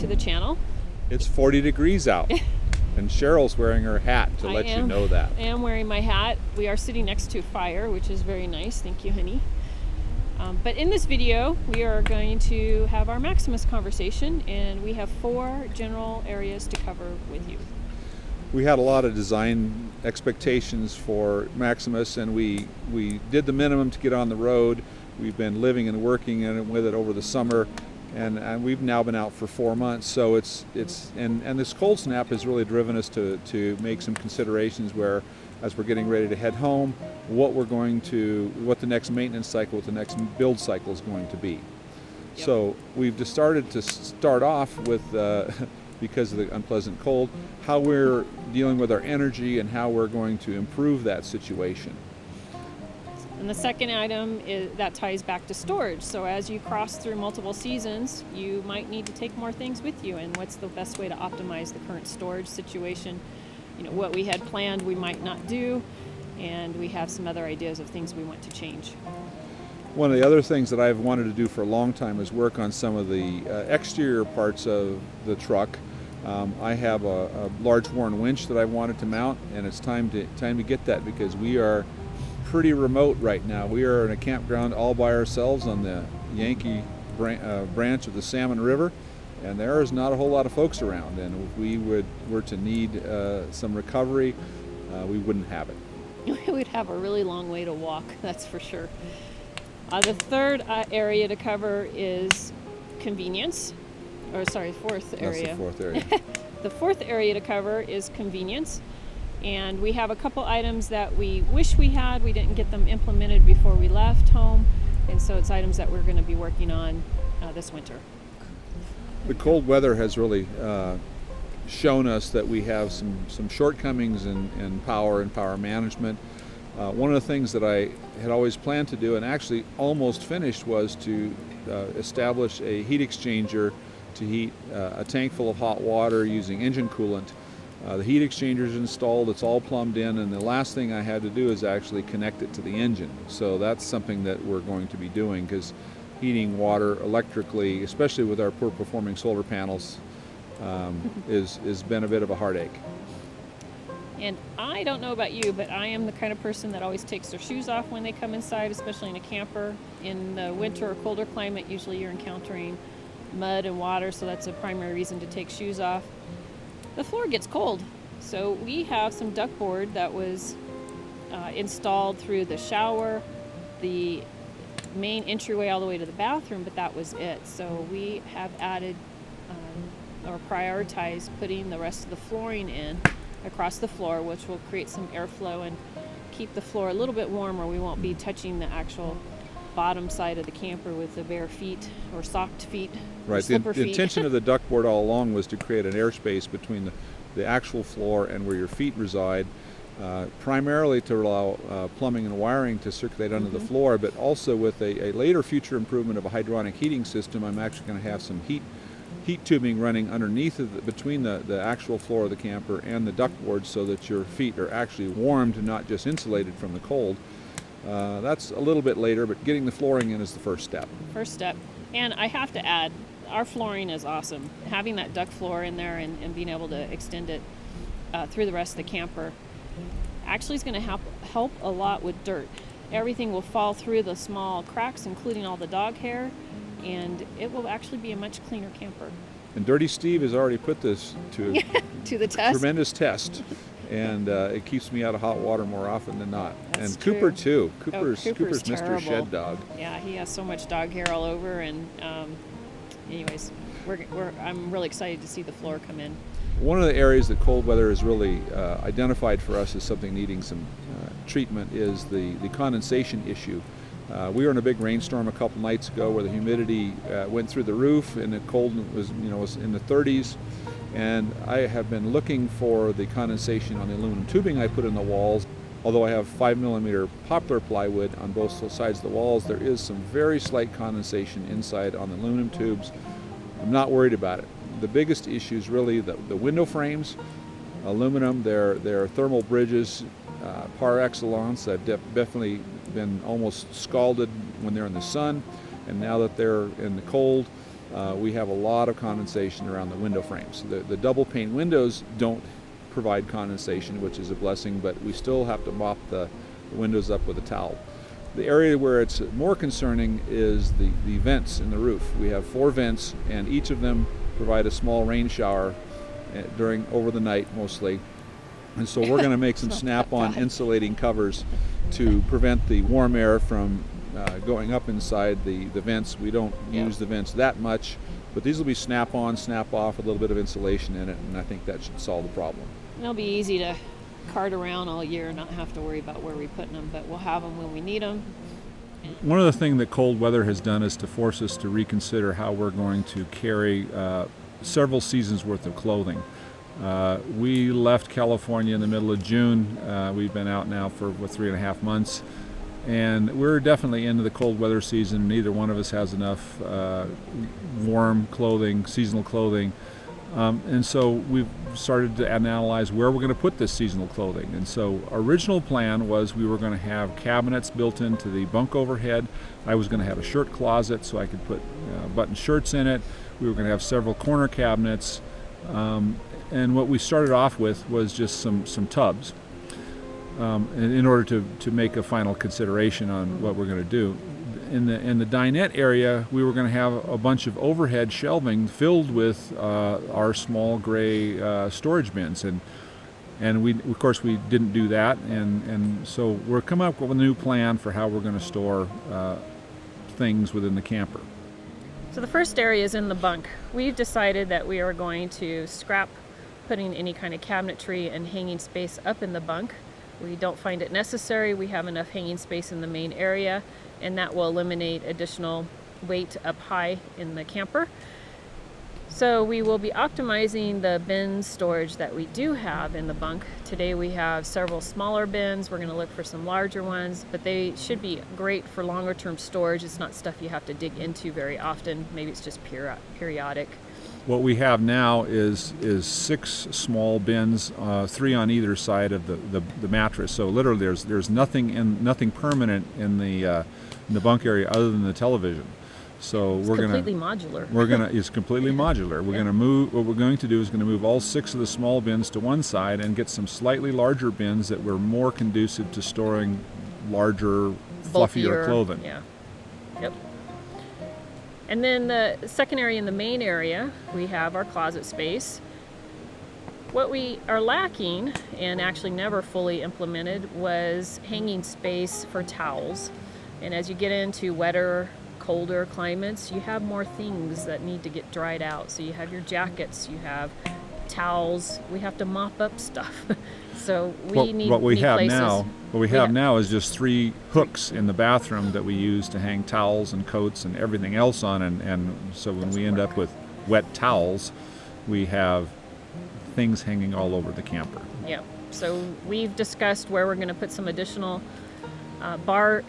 to the channel. It's 40 degrees out, and Cheryl's wearing her hat to let you know that. I am wearing my hat. We are sitting next to a fire, which is very nice. Thank you, honey. But in this video, we are going to have our Maximus conversation, and we have 4 general areas to cover with you. We had a lot of design expectations for Maximus, and we did the minimum to get on the road. We've been living and working with it over the summer, and we've now been out for 4 months. So it's this cold snap has really driven us to make some considerations where, as we're getting ready to head home, what the next maintenance cycle, what the next build cycle is going to be. Yep. So we've just started off with, because of the unpleasant cold, how we're dealing with our energy and how we're going to improve that situation. And the second item that ties back to storage. So as you cross through multiple seasons, you might need to take more things with you, and what's the best way to optimize the current storage situation. What we had planned we might not do, and we have some other ideas of things we want to change. One of the other things that I've wanted to do for a long time is work on some of the exterior parts of the truck. I have a large worn winch that I wanted to mount, and it's time to get that, because we are pretty remote right now. We are in a campground all by ourselves on the Yankee branch of the Salmon River, and there is not a whole lot of folks around, and if we were to need some recovery, we wouldn't have it. We'd have a really long way to walk, that's for sure. The third area to cover is convenience. Fourth area. That's the fourth area. The fourth area to cover is convenience. And we have a couple items that we wish we had. We didn't get them implemented before we left home. And so it's items that we're going to be working on this winter. The cold weather has really shown us that we have some shortcomings in power and power management. One of the things that I had always planned to do, and actually almost finished, was to establish a heat exchanger to heat a tank full of hot water using engine coolant. The heat exchanger is installed, it's all plumbed in, and the last thing I had to do is actually connect it to the engine. So that's something that we're going to be doing, because heating water electrically, especially with our poor performing solar panels, is been a bit of a heartache. And I don't know about you, but I am the kind of person that always takes their shoes off when they come inside, especially in a camper. In the winter or colder climate, usually you're encountering mud and water, so that's a primary reason to take shoes off. The floor gets cold, so we have some ductboard that was installed through the shower, the main entryway all the way to the bathroom, but that was it. So we have added or prioritized putting the rest of the flooring in across the floor, which will create some airflow and keep the floor a little bit warmer. We won't be touching the actual bottom side of the camper with the bare feet or socked feet. Right. The intention of the ductboard all along was to create an airspace between the actual floor and where your feet reside, primarily to allow plumbing and wiring to circulate under the floor, but also with a later future improvement of a hydronic heating system. I'm actually going to have some heat tubing running underneath between the actual floor of the camper and the ductboard, so that your feet are actually warmed, not just insulated from the cold. That's a little bit later, but getting the flooring in is the first step. And I have to add, our flooring is awesome. Having that duct floor in there and being able to extend it through the rest of the camper actually is going to help a lot with dirt. Everything will fall through the small cracks, including all the dog hair, and it will actually be a much cleaner camper. And Dirty Steve has already put this to to the test. Tremendous test. And it keeps me out of hot water more often than not. That's and Cooper true. too. Cooper's Mr. terrible. Shed Dog. Yeah, he has so much dog hair all over, and anyways, I'm really excited to see the floor come in. One of the areas that cold weather has really identified for us as something needing some treatment is the condensation issue. We were in a big rainstorm a couple nights ago where the humidity went through the roof, and the cold was in the 30s. And I have been looking for the condensation on the aluminum tubing I put in the walls. Although I have 5mm poplar plywood on both sides of the walls, there is some very slight condensation inside on the aluminum tubes. I'm not worried about it. The biggest issue is really the window frames. Aluminum, they're thermal bridges par excellence. I've definitely been almost scalded when they're in the sun, and now that they're in the cold, we have a lot of condensation around the window frames. The double pane windows don't provide condensation, which is a blessing, but we still have to mop the windows up with a towel. The area where it's more concerning is the vents in the roof. We have 4 vents, and each of them provide a small rain shower over the night mostly. And so we're going to make some snap-on insulating covers to prevent the warm air from going up inside the vents. We don't use the vents that much, but these will be snap-on, snap-off, a little bit of insulation in it, and I think that should solve the problem. It'll be easy to cart around all year and not have to worry about where we're putting them, but we'll have them when we need them. One of the things that cold weather has done is to force us to reconsider how we're going to carry several seasons worth of clothing. We left California in the middle of June. We've been out now for 3.5 months, and we're definitely into the cold weather season. Neither one of us has enough warm clothing, seasonal clothing. And so we've started to analyze where we're going to put this seasonal clothing. And so our original plan was we were going to have cabinets built into the bunk overhead. I was going to have a shirt closet so I could put button shirts in it. We were going to have several corner cabinets. And what we started off with was just some tubs in order to make a final consideration on what we're going to do. In the dinette area, we were going to have a bunch of overhead shelving filled with our small gray storage bins, and we of course we didn't do that, and so we're coming up with a new plan for how we're going to store things within the camper. So the first area is in the bunk. We've decided that we are going to scrap putting any kind of cabinetry and hanging space up in the bunk. We don't find it necessary. We have enough hanging space in the main area, and that will eliminate additional weight up high in the camper. So we will be optimizing the bin storage that we do have in the bunk. Today we have several smaller bins. We're going to look for some larger ones, but they should be great for longer term storage. It's not stuff you have to dig into very often. Maybe it's just periodic. What we have now is 6 small bins, 3 on either side of the mattress. So literally, there's nothing permanent in the bunk area other than the television. So it's completely modular. It's completely modular. We're gonna move. What we're going to do is going to move all 6 of the small bins to one side and get some slightly larger bins that were more conducive to storing larger, fluffier clothing. Yeah. Yep. And then the second area, in the main area, we have our closet space. What we are lacking, and actually never fully implemented, was hanging space for towels. And as you get into wetter, colder climates, you have more things that need to get dried out. So you have your jackets, you have towels, we have to mop up stuff. So we need what we have places. now is just 3 hooks in the bathroom that we use to hang towels and coats and everything else on, and so when we end up with wet towels, we have things hanging all over the camper. Yeah. So we've discussed where we're going to put some additional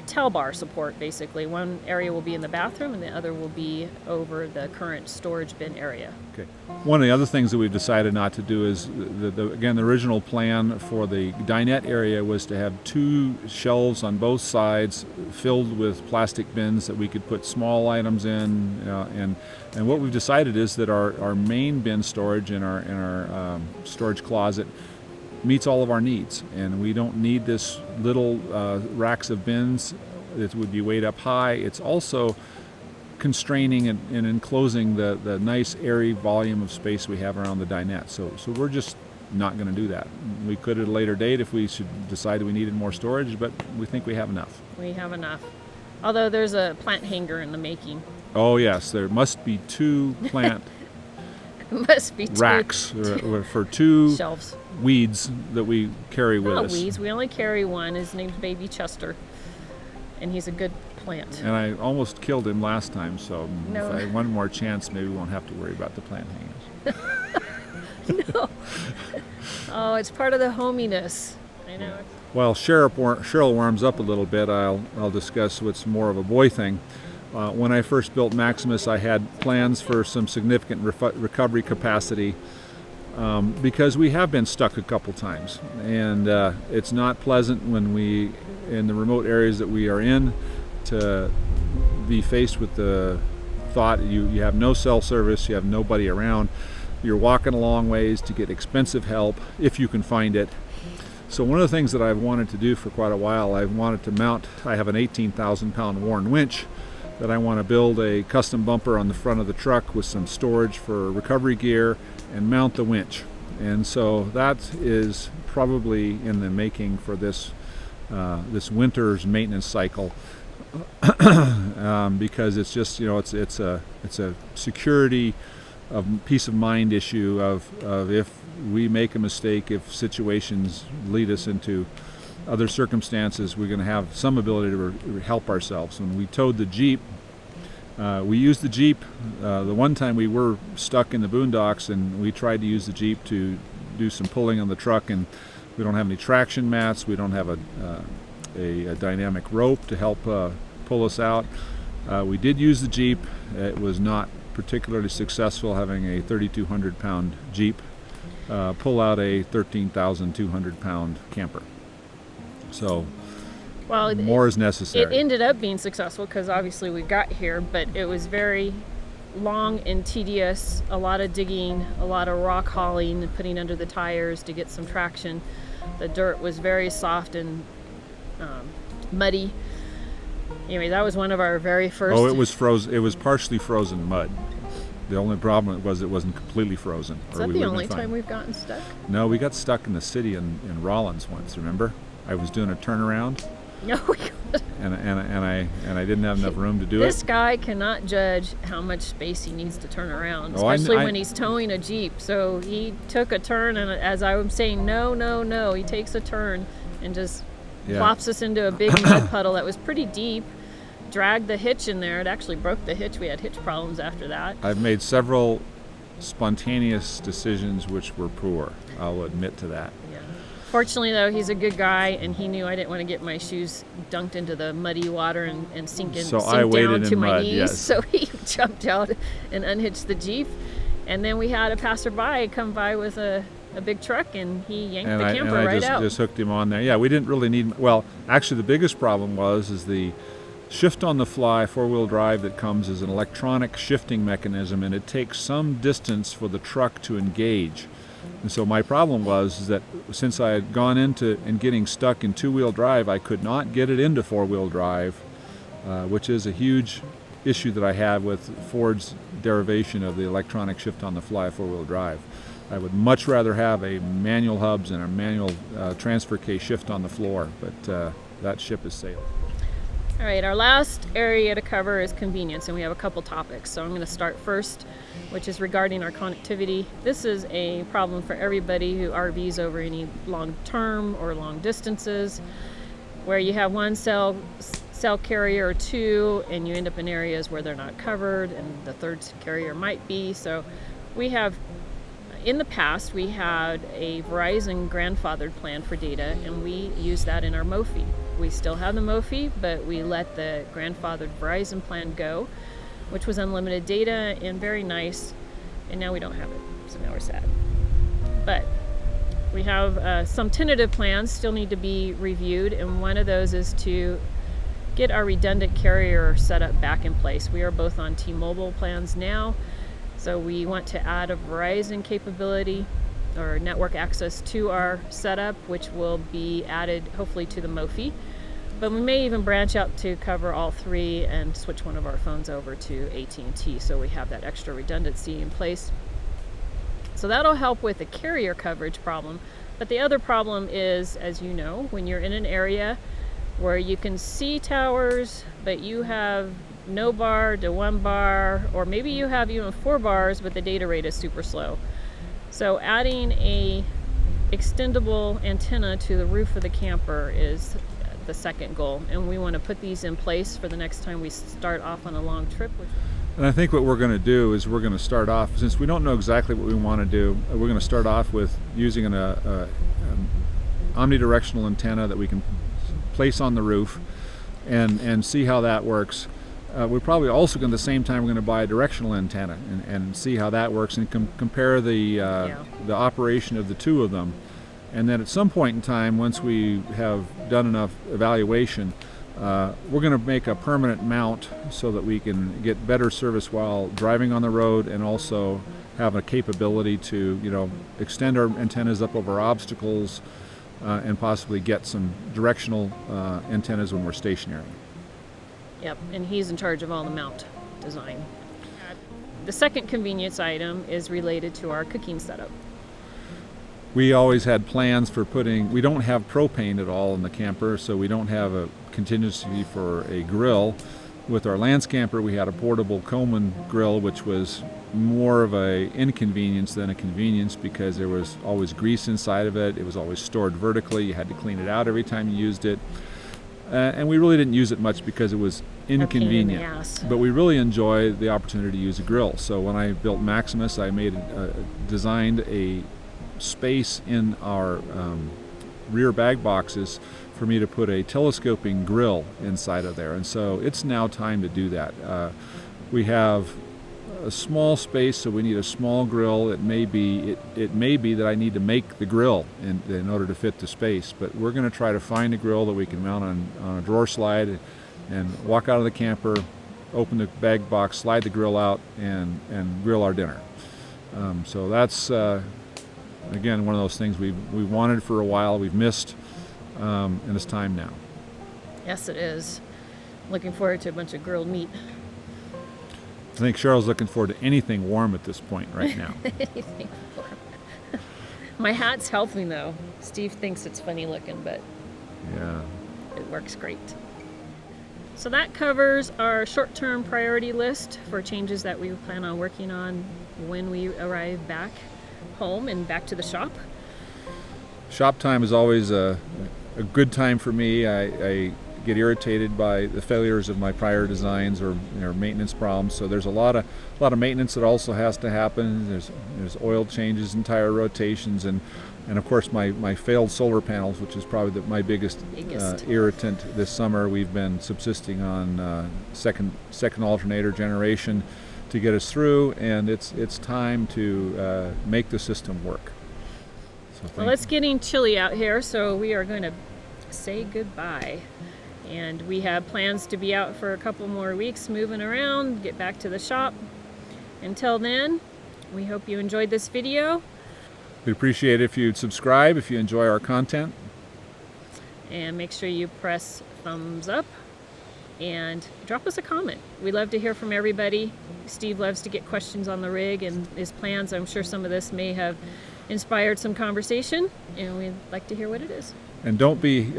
towel bar support. Basically, one area will be in the bathroom and the other will be over the current storage bin area. Okay. One of the other things that we've decided not to do is, again, the original plan for the dinette area was to have 2 shelves on both sides filled with plastic bins that we could put small items in, and what we've decided is that our main bin storage in our storage closet meets all of our needs, and we don't need this little racks of bins that would be weighed up high. It's also constraining and enclosing the nice airy volume of space we have around the dinette. So we're just not going to do that. We could at a later date if we should decide we needed more storage, but we think we have enough. We have enough. Although there's a plant hanger in the making. Oh yes, there must be 2 plant must be 2 racks for 2 shelves. Weeds that we carry with us. Weeds. We only carry one. His name's Baby Chester, and he's a good plant. And I almost killed him last time, so No. if I had one more chance, maybe we won't have to worry about the plant hangers. No. Oh, it's part of the hominess. I know. While Cheryl warms up a little bit, I'll discuss what's more of a boy thing. When I first built Maximus, I had plans for some significant recovery capacity because we have been stuck a couple times, and it's not pleasant when in the remote areas that we are in, to be faced with the thought. You have no cell service, you have nobody around, you're walking a long ways to get expensive help if you can find it. So one of the things that I've wanted to do for quite a while, I've wanted to mount, I have an 18,000 pound Warren winch that I want to build a custom bumper on the front of the truck with some storage for recovery gear and mount the winch. And so that is probably in the making for this this winter's maintenance cycle, because it's just, you know, it's a security of peace of mind issue of if we make a mistake, if situations lead us into other circumstances, we're going to have some ability to help ourselves. When we towed the Jeep, we used the Jeep. The one time we were stuck in the boondocks and we tried to use the Jeep to do some pulling on the truck, and we don't have any traction mats, we don't have a dynamic rope to help pull us out. We did use the Jeep. It was not particularly successful having a 3,200 pound Jeep pull out a 13,200 pound camper. So well, more is necessary. It ended up being successful because obviously we got here, but it was very long and tedious, a lot of digging, a lot of rock hauling and putting under the tires to get some traction. The dirt was very soft and muddy. Anyway, that was one of our very first... Oh, it was frozen. It was partially frozen mud. The only problem was it wasn't completely frozen. Is that the only time we've gotten stuck? No, we got stuck in the city in Rollins once, remember? I was doing a turnaround. No, and I didn't have enough room to do This it. guy cannot judge how much space he needs to turn around, especially when he's towing a Jeep. So he took a turn, and as I was saying, no, he takes a turn and just plops us into a big mud puddle that was pretty deep, dragged the hitch in there. It actually broke the hitch. We had hitch problems after that. I've made several spontaneous decisions which were poor. I'll admit to that. Fortunately, though, he's a good guy, and he knew I didn't want to get my shoes dunked into the muddy water and sink down to my knees. Yes. So he jumped out and unhitched the Jeep. And then we had a passerby come by with a big truck, and he yanked the camper right out. I just hooked him on there. Yeah, we didn't really need... Well, actually, the biggest problem is the shift on the fly four-wheel drive that comes as an electronic shifting mechanism, and it takes some distance for the truck to engage. And so my problem was that since I had gone into and getting stuck in two-wheel drive, I could not get it into four-wheel drive, which is a huge issue that I have with Ford's derivation of the electronic shift on the fly four-wheel drive. I would much rather have a manual hubs and a manual transfer case shift on the floor, but that ship has sailed. All right, our last area to cover is convenience, and we have a couple topics. So I'm going to start first, which is regarding our connectivity. This is a problem for everybody who RVs over any long term or long distances, where you have one cell carrier or two, and you end up in areas where they're not covered, and the third carrier might be. So we have, in the past, we had a Verizon grandfathered plan for data, and we used that in our Mophie. We still have the Mophie, but we let the grandfathered Verizon plan go, which was unlimited data and very nice, and now we don't have it, so now we're sad. But we have some tentative plans still need to be reviewed, and one of those is to get our redundant carrier setup back in place. We are both on T-Mobile plans now, so we want to add a Verizon capability or network access to our setup, which will be added hopefully to the Mophie. But we may even branch out to cover all three and switch one of our phones over to AT&T, so we have that extra redundancy in place. So that'll help with the carrier coverage problem. But the other problem is, as you know, when you're in an area where you can see towers, but you have no bar to 1 bar, or maybe you have even 4 bars, but the data rate is super slow. So adding a extendable antenna to the roof of the camper is the second goal, and we want to put these in place for the next time we start off on a long trip. And I think what we're going to do is we're going to start off, since we don't know exactly what we want to do, we're going to start off with using an omnidirectional antenna that we can place on the roof and see how that works. We're probably also going to, at the same time, we're going to buy a directional antenna and see how that works and compare the operation of the two of them. And then at some point in time, once we have done enough evaluation, We're going to make a permanent mount so that we can get better service while driving on the road, and also have a capability to, you know, extend our antennas up over obstacles, and possibly get some directional antennas when we're stationary. Yep, and he's in charge of all the mount design. The second convenience item is related to our cooking setup. We always had plans for we don't have propane at all in the camper, so we don't have a contingency for a grill. With our Lance camper, we had a portable Coleman grill, which was more of a inconvenience than a convenience, because there was always grease inside of it. It was always stored vertically. You had to clean it out every time you used it. And we really didn't use it much because it was inconvenient. A pain in the ass. But we really enjoy the opportunity to use a grill. So when I built Maximus, I designed a space in our rear bag boxes for me to put a telescoping grill inside of there. And so it's now time to do that. We have a small space, so we need a small grill. It may be that I need to make the grill in order to fit the space, but we're going to try to find a grill that we can mount on a drawer slide and walk out of the camper, open the bag box, slide the grill out, and grill our dinner. So that's again one of those things we wanted for a while, we've missed, and it's time now. Yes, it is. Looking forward to a bunch of grilled meat. I think Cheryl's looking forward to anything warm at this point right now. Anything warm. My hat's helping though. Steve thinks it's funny looking, but Yeah. it works great. So that covers our short-term priority list for changes that we plan on working on when we arrive back home and back to the shop. Shop time is always a good time for me. I get irritated by the failures of my prior designs or maintenance problems. So there's a lot of maintenance that also has to happen. There's oil changes and tire rotations, and of course my failed solar panels, which is probably my biggest irritant this summer. We've been subsisting on second alternator generation to get us through, and it's time to make the system work. So well, it's getting chilly out here, so we are going to say goodbye. And we have plans to be out for a couple more weeks, moving around, get back to the shop. Until then, we hope you enjoyed this video. We'd appreciate it if you'd subscribe if you enjoy our content. And make sure you press thumbs up and drop us a comment. We love to hear from everybody. Steve loves to get questions on the rig and his plans. I'm sure some of this may have inspired some conversation, and we'd like to hear what it is. And don't be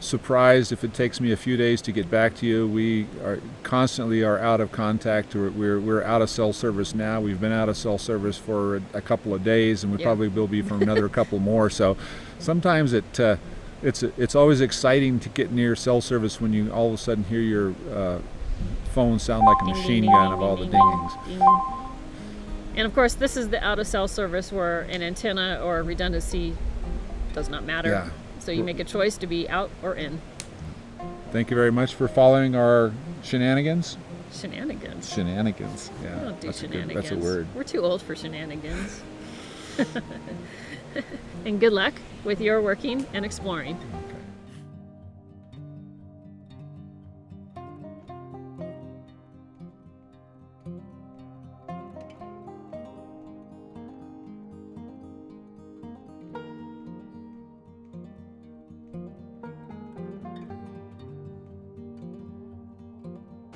surprised if it takes me a few days to get back to you. We are constantly out of contact, or we're out of cell service now. We've been out of cell service for a couple of days, and we probably will be for another couple more. So sometimes it's always exciting to get near cell service when you all of a sudden hear your phone sound like a machine gun of all the dingings. And of course, this is the out of cell service where an antenna or redundancy does not matter. Yeah. So you make a choice to be out or in. Thank you very much for following our shenanigans. Shenanigans. Shenanigans. Yeah. We don't do that's shenanigans. That's a word. We're too old for shenanigans. And good luck with your working and exploring.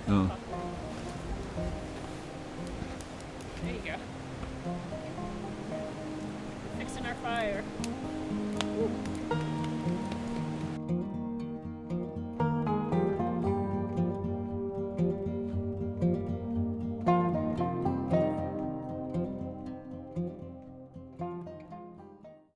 Oh. There you go. Fixing our fire.